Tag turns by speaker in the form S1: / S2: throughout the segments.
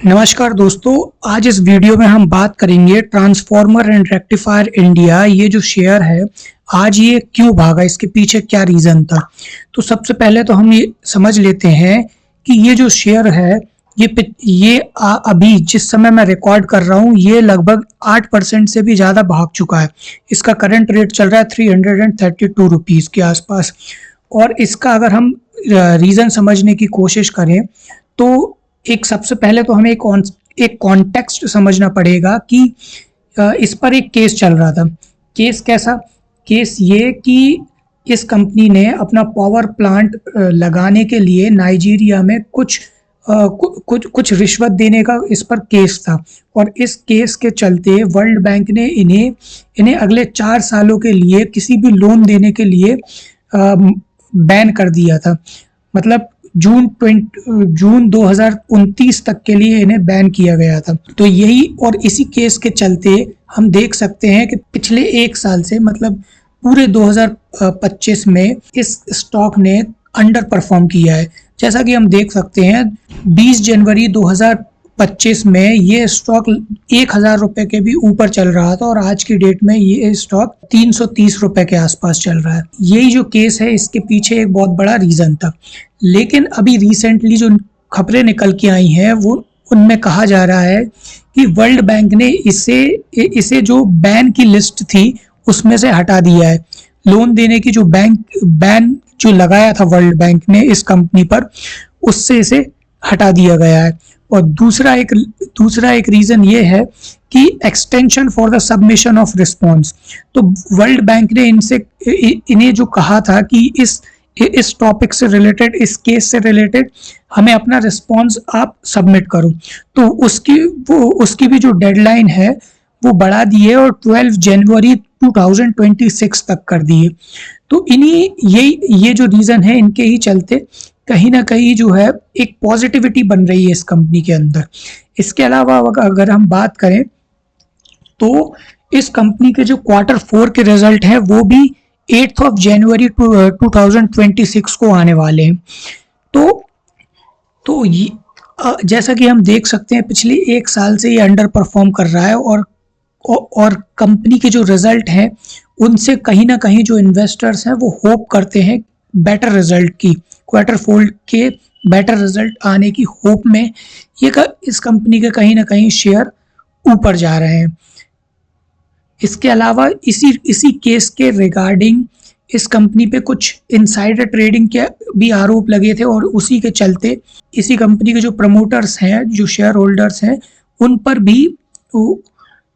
S1: नमस्कार दोस्तों, आज इस वीडियो में हम बात करेंगे ट्रांसफॉर्मर एंड रेक्टिफायर इंडिया। ये जो शेयर है आज ये क्यों भागा, इसके पीछे क्या रीज़न था। तो सबसे पहले तो हम ये समझ लेते हैं कि ये जो शेयर है अभी जिस समय मैं रिकॉर्ड कर रहा हूँ ये लगभग 8% से भी ज़्यादा भाग चुका है। इसका करंट रेट चल रहा है 332 रुपीज़ के आसपास। और इसका अगर हम रीज़न समझने की कोशिश करें तो एक सबसे पहले तो हमें एक कॉन्टेक्स्ट समझना पड़ेगा कि इस पर एक केस चल रहा था। केस कैसा? केस ये कि इस कंपनी ने अपना पावर प्लांट लगाने के लिए नाइजीरिया में कुछ रिश्वत देने का इस पर केस था। और इस केस के चलते वर्ल्ड बैंक ने इन्हें अगले 4 सालों के लिए किसी भी लोन देने के लिए बैन कर दिया था। मतलब जून 2029 तक के लिए इन्हें बैन किया गया था। तो यही और इसी केस के चलते हम देख सकते हैं कि पिछले 1 साल से मतलब पूरे 2025 में इस स्टॉक ने अंडर परफॉर्म किया है। जैसा कि हम देख सकते हैं 20 जनवरी 2025 में ये स्टॉक 1000 रुपए के भी ऊपर चल रहा था और आज की डेट में ये स्टॉक 330 रुपए के आसपास चल रहा है। यही जो केस है इसके पीछे एक बहुत बड़ा रीजन था। लेकिन अभी रिसेंटली जो खबरें निकल के आई हैं वो उनमें कहा जा रहा है कि वर्ल्ड बैंक ने इसे जो बैन की लिस्ट थी उसमें से हटा दिया है। लोन देने की जो बैन जो लगाया था वर्ल्ड बैंक ने इस कंपनी पर, उससे इसे हटा दिया गया है। और दूसरा एक रीजन ये है कि extension for the submission of response. तो वर्ल्ड बैंक ने इन्हें जो कहा था कि इस टॉपिक से रिलेटेड, इस केस से रिलेटेड हमें अपना रिस्पॉन्स आप सबमिट करो, तो उसकी भी जो डेडलाइन है वो बढ़ा दी है और 12 जनवरी 2026 तक कर दी है। तो ये जो रीज़न है इनके ही चलते कहीं ना कहीं जो है एक पॉजिटिविटी बन रही है इस कंपनी के अंदर। इसके अलावा अगर हम बात करें तो इस कंपनी के जो Q4 के रिजल्ट है वो भी 8 जनवरी 2026 को आने वाले हैं। तो जैसा कि हम देख सकते हैं पिछले 1 साल से ये अंडर परफॉर्म कर रहा है और कंपनी के जो रिजल्ट हैं उनसे कहीं ना कहीं जो इन्वेस्टर्स हैं वो होप करते हैं बेटर रिजल्ट की, Q4 के बेटर रिजल्ट आने की होप में इस कंपनी के कहीं ना कहीं शेयर ऊपर जा रहे हैं। इसके अलावा इसी केस के रिगार्डिंग इस कंपनी पे कुछ इनसाइडर ट्रेडिंग के भी आरोप लगे थे और उसी के चलते इसी कंपनी के जो प्रमोटर्स हैं, जो शेयर होल्डर्स हैं,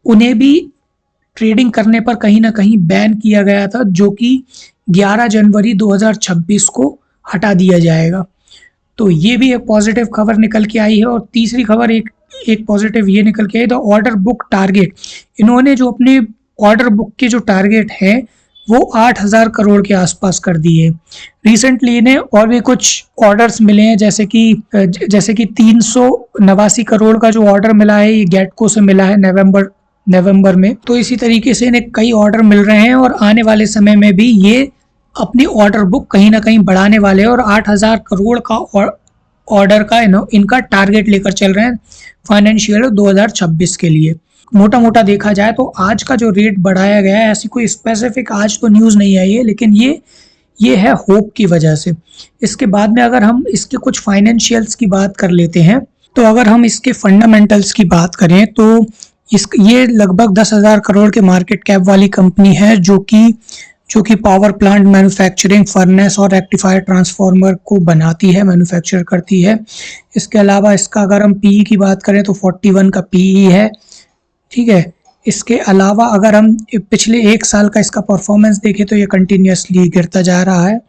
S1: उन्हें भी ट्रेडिंग करने पर कहीं ना कहीं बैन किया गया था, जो कि 11 जनवरी 2026 को हटा दिया जाएगा। तो ये भी एक पॉजिटिव खबर निकल के आई है। और तीसरी खबर एक पॉजिटिव ये निकल के आई, द ऑर्डर बुक टारगेट। इन्होंने जो अपने ऑर्डर बुक के जो टारगेट है वो 8000 करोड़ के आसपास कर दिए। रिसेंटली इन्हें और भी कुछ ऑर्डर्स मिले हैं, जैसे कि 389 करोड़ का जो ऑर्डर मिला है ये गैटको से मिला है नवंबर में। तो इसी तरीके से इन्हें कई ऑर्डर मिल रहे हैं और आने वाले समय में भी ये अपनी ऑर्डर बुक कहीं ना कहीं बढ़ाने वाले हैं और 8000 करोड़ का ऑर्डर का इनका टारगेट लेकर चल रहे हैं फाइनेंशियल 2026 के लिए। मोटा मोटा देखा जाए तो आज का जो रेट बढ़ाया गया है, ऐसी कोई स्पेसिफिक आज तो न्यूज़ नहीं आई है, लेकिन ये है होप की वजह से। इसके बाद में अगर हम इसके कुछ फाइनेंशियल्स की बात कर लेते हैं, तो अगर हम इसके फंडामेंटल्स की बात करें तो ये लगभग 10,000 करोड़ के मार्केट कैप वाली कंपनी है जो कि पावर प्लांट मैन्युफैक्चरिंग, फर्नेस और रेक्टिफायर ट्रांसफार्मर को बनाती है, मैन्युफैक्चर करती है। इसके अलावा इसका अगर हम पीई की बात करें तो 41 का पीई है, ठीक है। इसके अलावा अगर हम पिछले 1 साल का इसका परफॉर्मेंस देखें तो ये कंटिन्यूसली गिरता जा रहा है,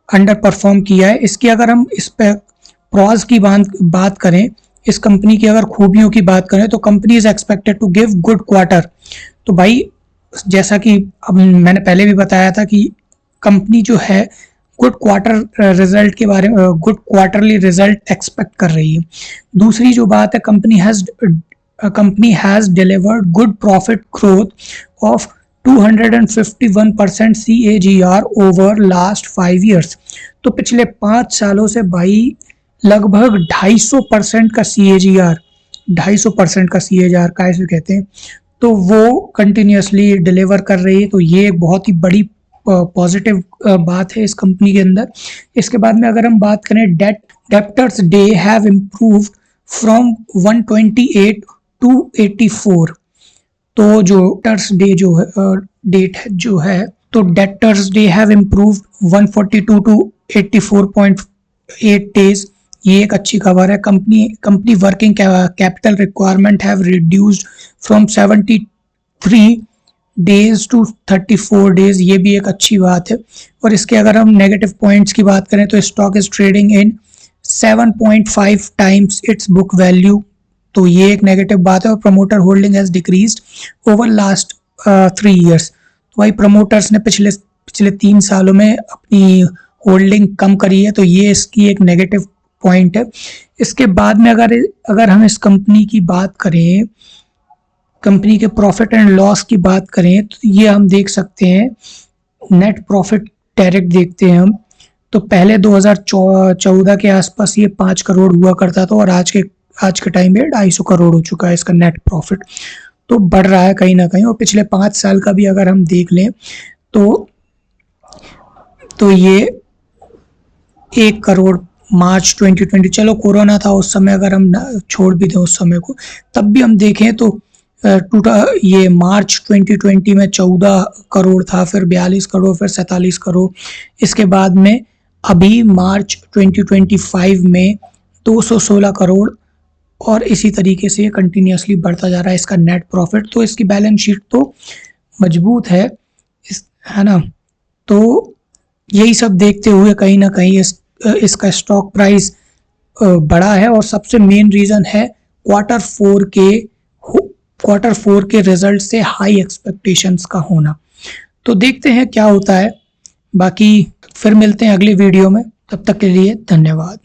S1: अंडर परफॉर्म किया है। इसकी अगर हम इस पे प्रॉज की बात करें, इस कंपनी की अगर खूबियों की बात करें तो company is expected to give good quarter. तो भाई जैसा कि अब मैंने पहले भी बताया था कि कंपनी जो है गुड रिजल्ट के बारे में, गुड क्वार्टरली रिजल्ट एक्सपेक्ट कर रही है। दूसरी जो बात है, company has delivered good profit growth of 251% CAGR over last 5 years. तो पिछले 5 सालों से भाई लगभग 250% का CAGR 250% का CAGR का इसे कहते हैं, तो वो कंटिन्यूसली डिलीवर कर रही है। तो ये एक बहुत ही बड़ी पॉजिटिव बात है इस कंपनी के अंदर। इसके बाद में अगर हम बात करें debtors day have improved from 128 to 84। तो जो डेप्टर्स डे जो है डेट जो है, तो debtors day have improved 142 to 84.8 days. ये एक अच्छी खबर है। Company working capital requirement have reduced from 73 days to 34 days. ये भी एक अच्छी बात है। और इसके अगर हम नेगेटिव पॉइंट्स की बात करें तो stock is trading in 7.5 times it's book value. तो ये एक नेगेटिव बात है। और promoter holding has decreased over last 3 years. तो भाई प्रमोटर्स ने पिछले 3 सालों में अपनी होल्डिंग कम करी है, तो ये इसकी एक नेगेटिव पॉइंट है। इसके बाद में अगर हम इस कंपनी की बात करें, कंपनी के प्रॉफिट एंड लॉस की बात करें, तो ये हम देख सकते हैं। नेट प्रॉफिट डायरेक्ट देखते हैं हम, तो पहले 2014 के आसपास ये 5 करोड़ हुआ करता था और आज के टाइम पे 250 करोड़ हो चुका है इसका नेट प्रॉफिट। तो बढ़ रहा है कहीं ना कहीं। और पिछले 5 साल का भी अगर हम देख लें तो ये 1 करोड़ मार्च 2020, चलो कोरोना था उस समय, अगर हम छोड़ भी दें उस समय को, तब भी हम देखें तो ये मार्च 2020 में 14 करोड़ था, फिर 42 करोड़, फिर 47 करोड़। इसके बाद में अभी मार्च 2025 में 216 करोड़, और इसी तरीके से कंटिन्यूसली बढ़ता जा रहा है इसका नेट प्रॉफिट। तो इसकी बैलेंस शीट तो मजबूत है ना। तो यही सब देखते हुए कहीं ना कहीं इसका स्टॉक प्राइस बढ़ा है। और सबसे मेन रीज़न है क्वार्टर 4 के रिजल्ट से हाई एक्सपेक्टेशंस का होना। तो देखते हैं क्या होता है। बाकी फिर मिलते हैं अगली वीडियो में, तब तक के लिए धन्यवाद।